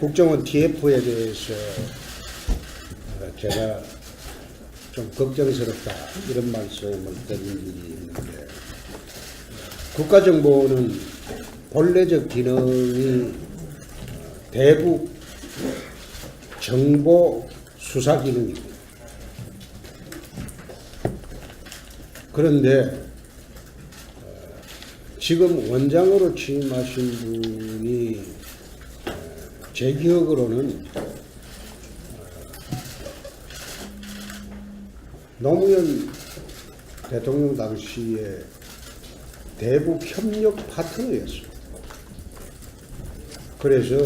국정원 TF에 대해서 제가 좀 걱정스럽다 이런 말씀을 드린 일이 있는데, 국가정보는 본래적 기능이 대북 정보 수사 기능입니다. 그런데 지금 원장으로 취임하신 분이 제 기억으로는 노무현 대통령 당시에 대북 협력 파트너였습니다. 그래서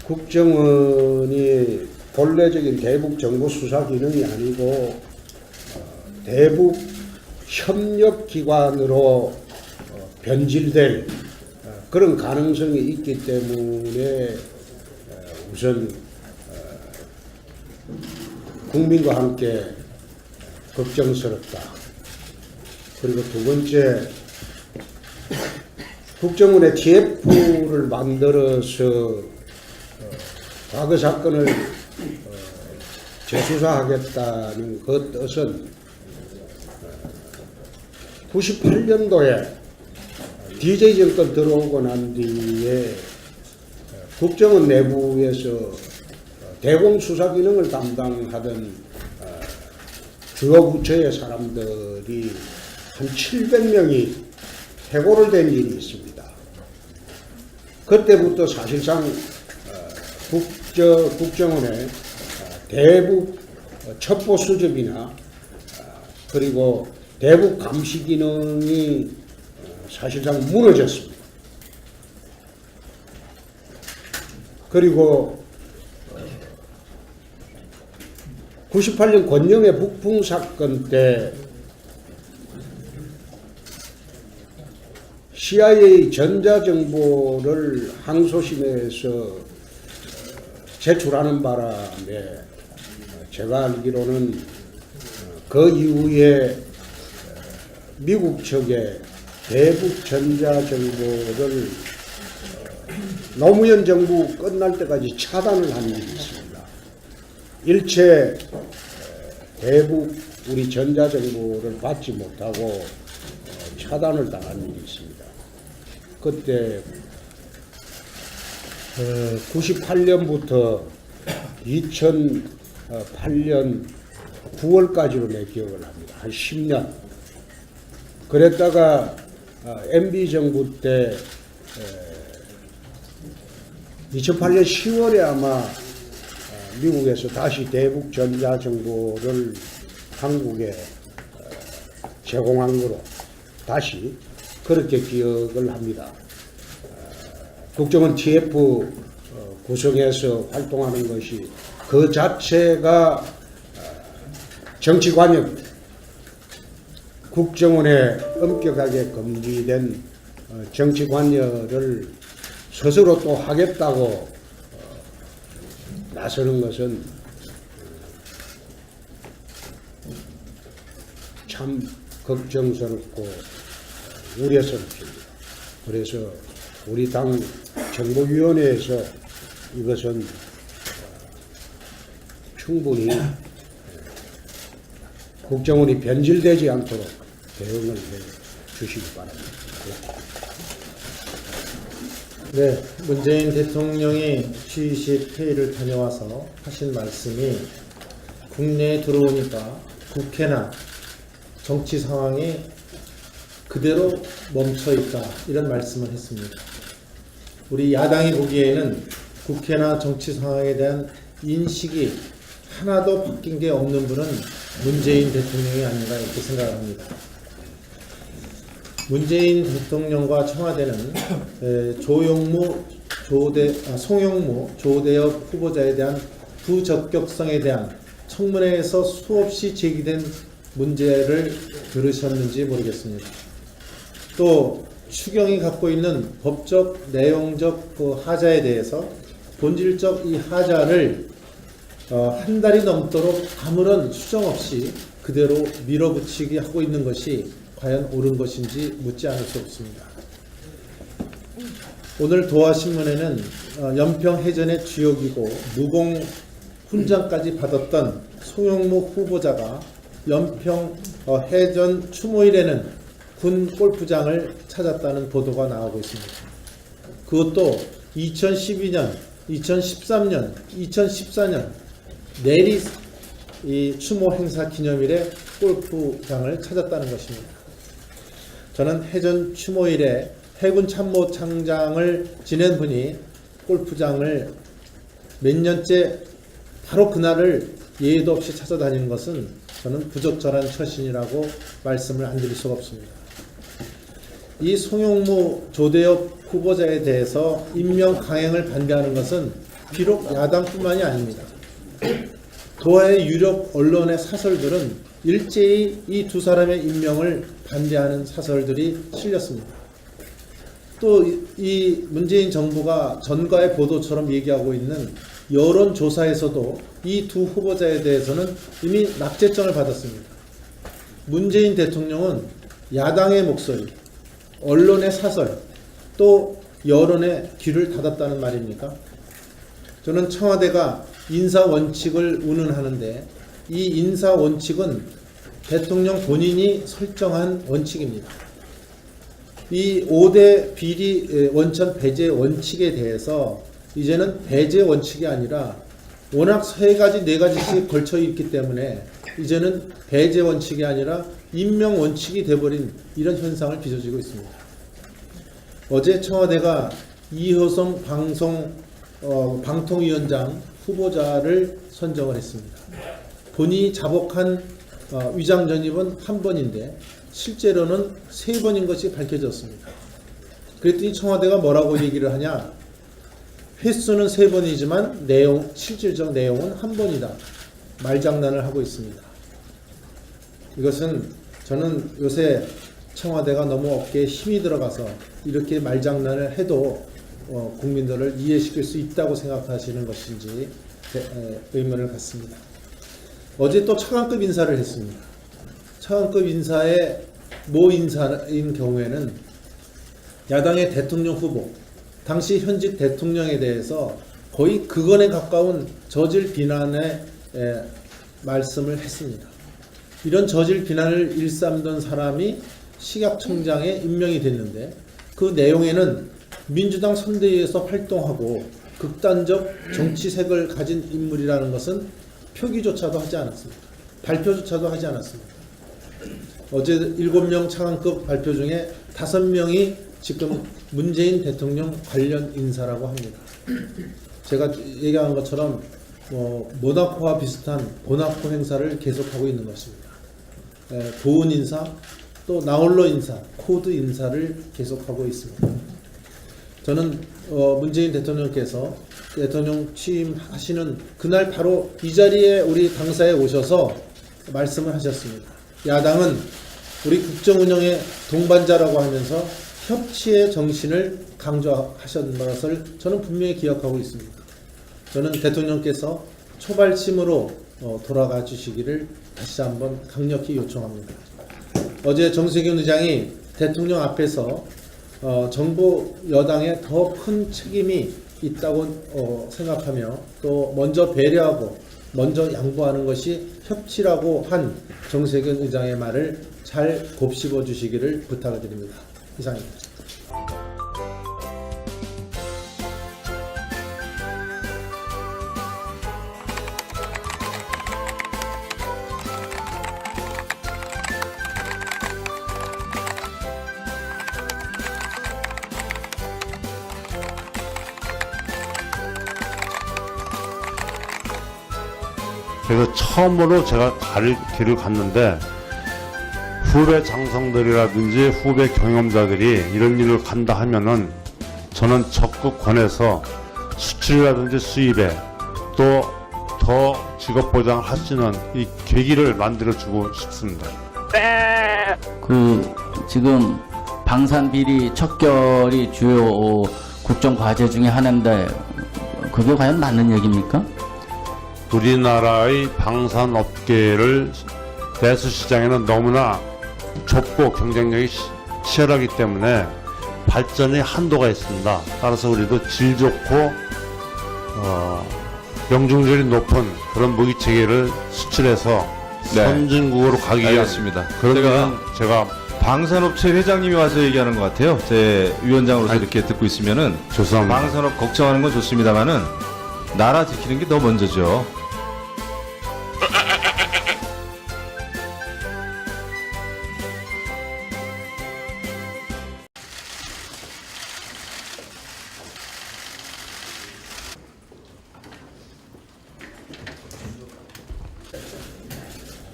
국정원이 본래적인 대북 정보 수사 기능이 아니고 대북 협력 기관으로 변질될 그런 가능성이 있기 때문에 우선 국민과 함께 걱정스럽다. 그리고 두 번째, 국정원의 TF를 만들어서 과거 사건을 재수사하겠다는 그 뜻은 98년도에 DJ 정권 들어오고 난 뒤에 국정원 내부에서 대공수사 기능을 담당하던 주요 부처의 사람들이 한 700명이 해고를 된 일이 있습니다. 그때부터 사실상 국정원의 대북 첩보 수집이나 그리고 대북 감시 기능이 사실상 무너졌습니다. 그리고 98년 권영의 북풍 사건 때 CIA 전자정보를 항소심에서 제출하는 바람에 제가 알기로는 그 이후에 미국 측에 대북 전자정보를 노무현 정부 끝날 때까지 차단을 한 일이 있습니다. 일체 대북 우리 전자정보를 받지 못하고 차단을 당한 일이 있습니다. 그때 98년부터 2008년 9월까지로 내 기억을 합니다. 한 10년. 그랬다가 MB 정부 때 2008년 10월에 아마 미국에서 다시 대북 전자정보를 한국에 제공한 거로 다시 그렇게 기억을 합니다. 국정원 TF 구성해서 활동하는 것이 그 자체가 정치관여입니다. 국정원에 엄격하게 금지된 정치관여를 스스로 또 하겠다고 나서는 것은 참 걱정스럽고 우려스럽습니다. 그래서 우리 당 정보위원회에서 이것은 충분히 국정원이 변질되지 않도록 대응을 해 주시기 바랍니다. 네, 문재인 대통령이 G20 회의를 다녀와서 하신 말씀이 국내에 들어오니까 국회나 정치 상황이 그대로 멈춰 있다 이런 말씀을 했습니다. 우리 야당이 보기에는 국회나 정치 상황에 대한 인식이 하나도 바뀐 게 없는 분은 문재인 대통령이 아닌가 이렇게 생각합니다. 문재인 대통령과 청와대는 송영무, 조대엽 후보자에 대한 부적격성에 대한 청문회에서 수없이 제기된 문제를 들으셨는지 모르겠습니다. 또 추경이 갖고 있는 법적, 내용적 그 하자에 대해서 본질적 이 하자를 한 달이 넘도록 아무런 수정 없이 그대로 밀어붙이게 하고 있는 것이 과연 옳은 것인지 묻지 않을 수 없습니다. 오늘 도하신문에는 연평 해전의 주역이고 무공 훈장까지 받았던 송영무 후보자가 연평 해전 추모일에는 군 골프장을 찾았다는 보도가 나오고 있습니다. 그것도 2012년, 2013년, 2014년 내리 이 추모 행사 기념일에 골프장을 찾았다는 것입니다. 저는 해전 추모일에 해군 참모총장을 지낸 분이 골프장을 몇 년째 바로 그날을 예의도 없이 찾아다니는 것은 저는 부적절한 처신이라고 말씀을 안 드릴 수가 없습니다. 이 송영무 조대엽 후보자에 대해서 임명 강행을 반대하는 것은 비록 야당뿐만이 아닙니다. 도하의 유력 언론의 사설들은 일제히 이 두 사람의 임명을 반대하는 사설들이 실렸습니다. 또 이 문재인 정부가 전가의 보도처럼 얘기하고 있는 여론조사에서도 이 두 후보자에 대해서는 이미 낙제점을 받았습니다. 문재인 대통령은 야당의 목소리, 언론의 사설, 또 여론의 귀를 닫았다는 말입니까? 저는 청와대가 인사 원칙을 운운하는데 이 인사 원칙은 대통령 본인이 설정한 원칙입니다. 이 5대 비리 원천 배제 원칙에 대해서 이제는 배제 원칙이 아니라 워낙 3가지, 4가지씩 걸쳐 있기 때문에 이제는 배제 원칙이 아니라 임명 원칙이 돼버린 이런 현상을 빚어지고 있습니다. 어제 청와대가 이효성 방통위원장 후보자를 선정을 했습니다. 본인이 자복한 위장 전입은 1번인데 실제로는 3번인 것이 밝혀졌습니다. 그랬더니 청와대가 뭐라고 얘기를 하냐? 횟수는 3번이지만 실질적 내용은 1번이다. 말장난을 하고 있습니다. 이것은 저는 요새 청와대가 너무 어깨에 힘이 들어가서 이렇게 말장난을 해도 국민들을 이해시킬 수 있다고 생각하시는 것인지 의문을 갖습니다. 어제 또 차관급 인사를 했습니다. 차관급 인사의 모 인사인 경우에는 야당의 대통령 후보, 당시 현직 대통령에 대해서 거의 극언에 가까운 저질 비난의 말씀을 했습니다. 이런 저질 비난을 일삼던 사람이 식약청장에 임명이 됐는데 그 내용에는 민주당 선대위에서 활동하고 극단적 정치색을 가진 인물이라는 것은 표기조차도 하지 않았습니다. 발표조차도 하지 않았습니다. 어제 7명 차관급 발표 중에 5명이 지금 문재인 대통령 관련 인사라고 합니다. 제가 얘기한 것처럼 모나코와 비슷한 모나코 행사를 계속하고 있는 것입니다. 고은 인사, 또 나홀로 인사, 코드 인사를 계속하고 있습니다. 저는 문재인 대통령께서 대통령 취임하시는 그날 바로 이 자리에 우리 당사에 오셔서 말씀을 하셨습니다. 야당은 우리 국정 운영의 동반자라고 하면서 협치의 정신을 강조하셨던 것을 저는 분명히 기억하고 있습니다. 저는 대통령께서 초발심으로 돌아가 주시기를 다시 한번 강력히 요청합니다. 어제 정세균 의장이 대통령 앞에서 정부 여당에 더 큰 책임이 있다고 생각하며 또 먼저 배려하고 먼저 양보하는 것이 협치라고 한 정세균 의장의 말을 잘 곱씹어 주시기를 부탁을 드립니다. 이상입니다. 그래서 처음으로 제가 길을 갔는데 후배 장성들이라든지 후배 경험자들이 이런 일을 간다 하면은 저는 적극 권해서 수출이라든지 수입에 또 더 직업 보장을 할 수 있는 이 계기를 만들어주고 싶습니다. 지금 방산 비리 척결이 주요 국정 과제 중에 하나인데 그게 과연 맞는 얘기입니까? 우리나라의 방산업계를 내수 시장에는 너무나 좁고 경쟁력이 치열하기 때문에 발전의 한도가 있습니다. 따라서 우리도 질 좋고 명중률이 높은 그런 무기 체계를 수출해서 네. 선진국으로 가기 위한 알겠습니다. 그런 제가 데는 제가 방산업체 회장님이 와서 얘기하는 것 같아요. 제 위원장으로서 이렇게 듣고 있으면은 죄송합니다. 방산업 걱정하는 건 좋습니다만은 나라 지키는 게 더 먼저죠.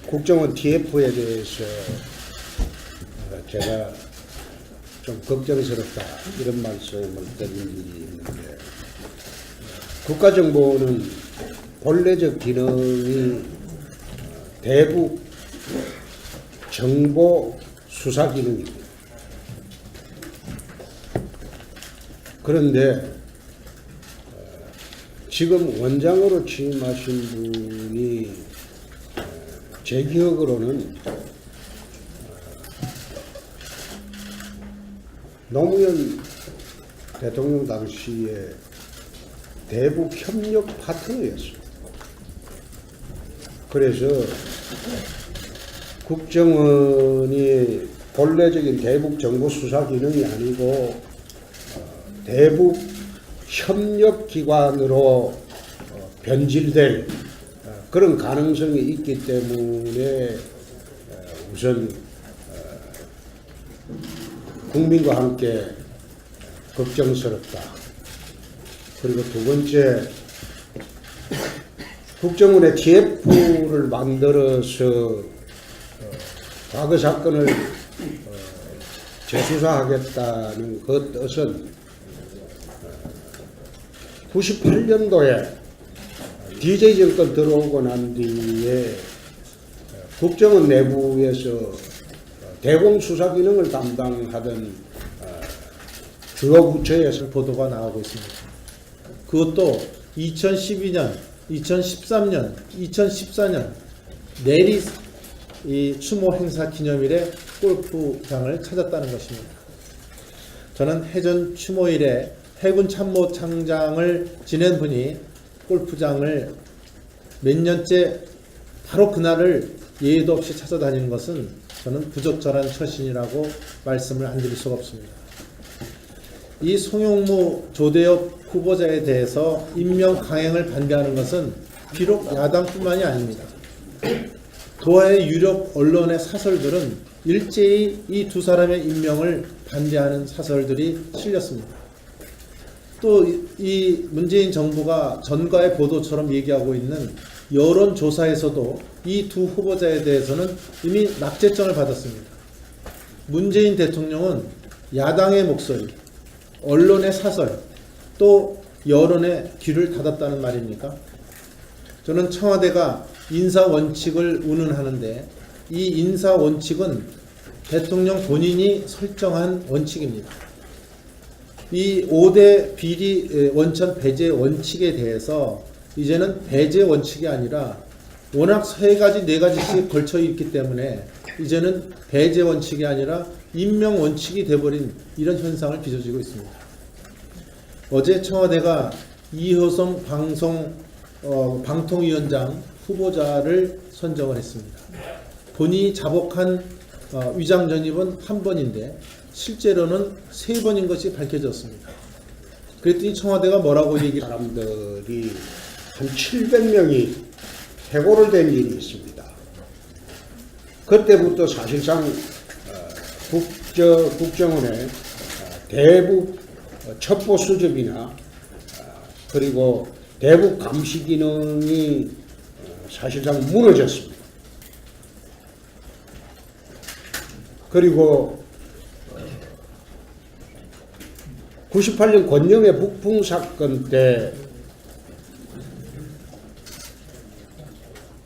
국정원 TF에 대해서 제가 좀 걱정스럽다 이런 말씀을 드린 일이 있는데, 국가정보는 본래적 기능이 대북 정보 수사 기능입니다. 그런데 지금 원장으로 취임하신 분이 제 기억으로는 노무현 대통령 당시에 대북 협력 파트너였습니다. 그래서 국정원이 본래적인 대북 정보 수사 기능이 아니고 대북 협력 기관으로 변질될 그런 가능성이 있기 때문에 우선 국민과 함께 걱정스럽다. 그리고 두 번째, 국정원의 TF를 만들어서 과거 사건을 재수사하겠다는 그 뜻은 98년도에 DJ 정권 들어오고 난 뒤에 국정원 내부에서 대공수사 기능을 담당하던 주요 부처에서 보도가 나오고 있습니다. 그것도 2012년, 2013년, 2014년 내리 이 추모 행사 기념일에 골프장을 찾았다는 것입니다. 저는 해전 추모일에 해군 참모총장을 지낸 분이 골프장을 몇 년째 바로 그날을 예의도 없이 찾아다니는 것은 저는 부적절한 처신이라고 말씀을 안 드릴 수가 없습니다. 이 송영무 조대엽 후보자에 대해서 임명 강행을 반대하는 것은 비록 야당뿐만이 아닙니다. 도하의 유력 언론의 사설들은 일제히 이 두 사람의 임명을 반대하는 사설들이 실렸습니다. 또 이 문재인 정부가 전가의 보도처럼 얘기하고 있는 여론조사에서도 이 두 후보자에 대해서는 이미 낙제점을 받았습니다. 문재인 대통령은 야당의 목소리, 언론의 사설, 또 여론의 귀를 닫았다는 말입니까? 저는 청와대가 인사원칙을 운운하는데 이 인사원칙은 대통령 본인이 설정한 원칙입니다. 이 5대 비리 원천 배제 원칙에 대해서 이제는 배제 원칙이 아니라 워낙 3가지, 4가지씩 걸쳐 있기 때문에 이제는 배제 원칙이 아니라 임명 원칙이 돼버린 이런 현상을 빚어지고 있습니다. 어제 청와대가 이효성 방통위원장 후보자를 선정을 했습니다. 본인이 자복한 위장 전입은 1번인데 실제로는 3번인 것이 밝혀졌습니다. 그랬더니 청와대가 뭐라고 얘기를 사람들이 한 700명이 해고를 된 일이 있습니다. 그때부터 사실상 국정원의 대북 첩보 수집이나 그리고 대북 감시 기능이 사실상 무너졌습니다. 그리고 98년 권영의 북풍 사건 때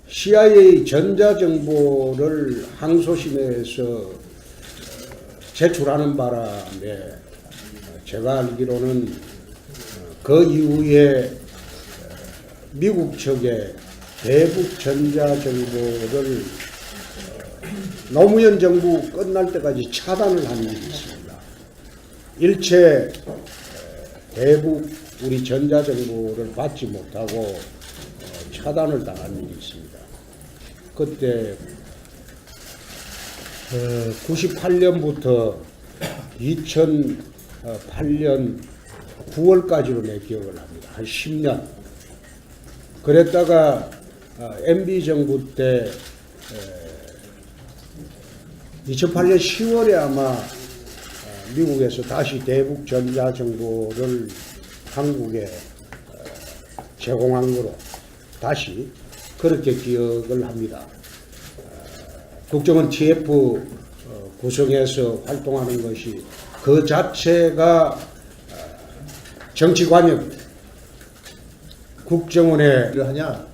CIA 전자정보를 항소심에서 제출하는 바람에 제가 알기로는 그 이후에 미국 측에 대북 전자정보를 노무현 정부 끝날 때까지 차단을 한 일이 있습니다. 일체 대북 우리 전자정보를 받지 못하고 차단을 당한 일이 있습니다. 그때 98년부터 2008년 9월까지로 내 기억을 합니다. 한 10년. 그랬다가 MB 정부 때 2008년 10월에 아마 미국에서 다시 대북 전자정보를 한국에 제공한 거로 다시 그렇게 기억을 합니다. 국정원 TF 구성해서 활동하는 것이 그 자체가 정치관여입니다. 국정원에 를 하냐?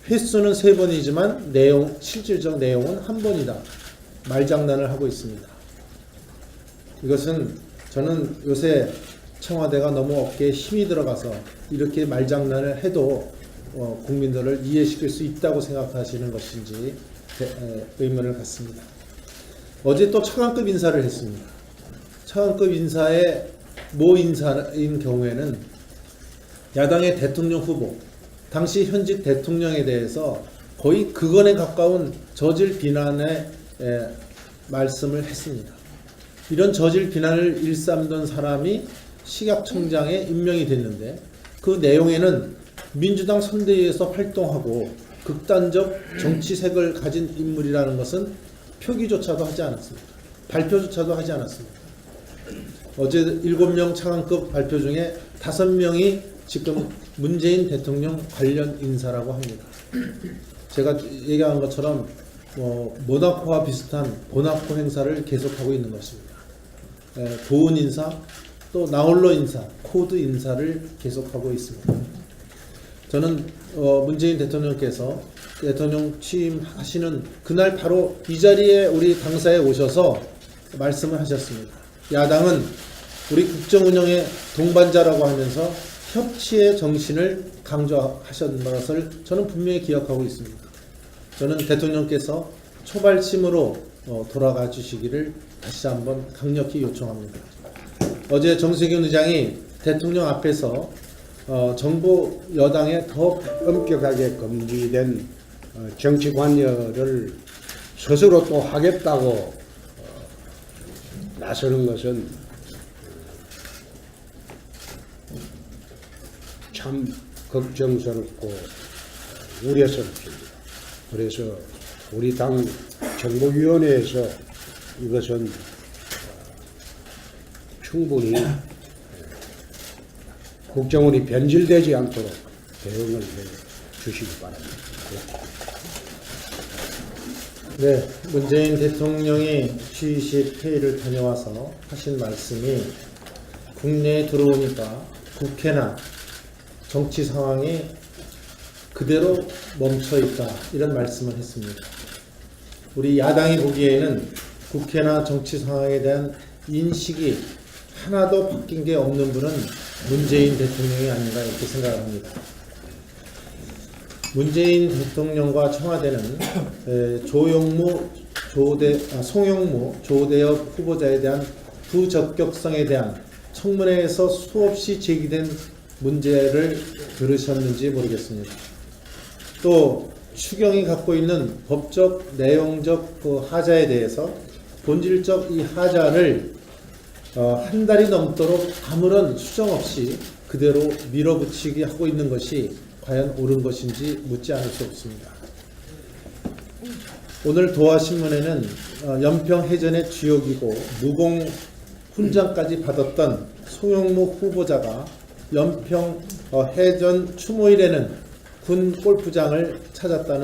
횟수는 3번이지만 실질적 내용은 1번이다. 말장난을 하고 있습니다. 이것은 저는 요새 청와대가 너무 어깨에 힘이 들어가서 이렇게 말장난을 해도 국민들을 이해시킬 수 있다고 생각하시는 것인지 의문을 갖습니다. 어제 또 차관급 인사를 했습니다. 차관급 인사의 모 인사인 경우에는 야당의 대통령 후보, 당시 현직 대통령에 대해서 거의 극언에 가까운 저질 비난의 말씀을 했습니다. 이런 저질 비난을 일삼던 사람이 식약청장에 임명이 됐는데 그 내용에는 민주당 선대위에서 활동하고 극단적 정치색을 가진 인물이라는 것은 표기조차도 하지 않았습니다. 발표조차도 하지 않았습니다. 어제 7명 차관급 발표 중에 5명이 지금 문재인 대통령 관련 인사라고 합니다. 제가 얘기한 것처럼 모나코와 비슷한 모나코 행사를 계속하고 있는 것입니다. 도운 인사, 또 나홀로 인사, 코드 인사를 계속하고 있습니다. 저는 문재인 대통령께서 대통령 취임하시는 그날 바로 이 자리에 우리 당사에 오셔서 말씀을 하셨습니다. 야당은 우리 국정운영의 동반자라고 하면서 협치의 정신을 강조하셨던 것을 저는 분명히 기억하고 있습니다. 저는 대통령께서 초발심으로 돌아가 주시기를 다시 한번 강력히 요청합니다. 어제 정세균 의장이 대통령 앞에서 정부 여당에 더 엄격하게 금지된 정치 관여를 스스로 또 하겠다고 나서는 것은 참 걱정스럽고 우려스럽습니다. 그래서 우리 당 정보위원회에서 이것은 충분히 국정원이 변질되지 않도록 대응을 해 주시기 바랍니다. 네, 문재인 대통령이 취임식 회의를 다녀와서 하신 말씀이 국내에 들어오니까 국회나 정치 상황이 그대로 멈춰 있다, 이런 말씀을 했습니다. 우리 야당이 보기에는 국회나 정치 상황에 대한 인식이 하나도 바뀐 게 없는 분은 문재인 대통령이 아닌가 이렇게 생각합니다. 문재인 대통령과 청와대는 송영무, 조대엽 후보자에 대한 부적격성에 대한 청문회에서 수없이 제기된 문제를 들으셨는지 모르겠습니다. 또 추경이 갖고 있는 법적, 내용적 그 하자에 대해서 본질적 이 하자를 한 달이 넘도록 아무런 수정 없이 그대로 밀어붙이게 하고 있는 것이 과연 옳은 것인지 묻지 않을 수 없습니다. 오늘 도하신문에는 연평해전의 주역이고 무공 훈장까지 받았던 송영무 후보자가 연평해전 추모일에는 군 골프장을 찾았다는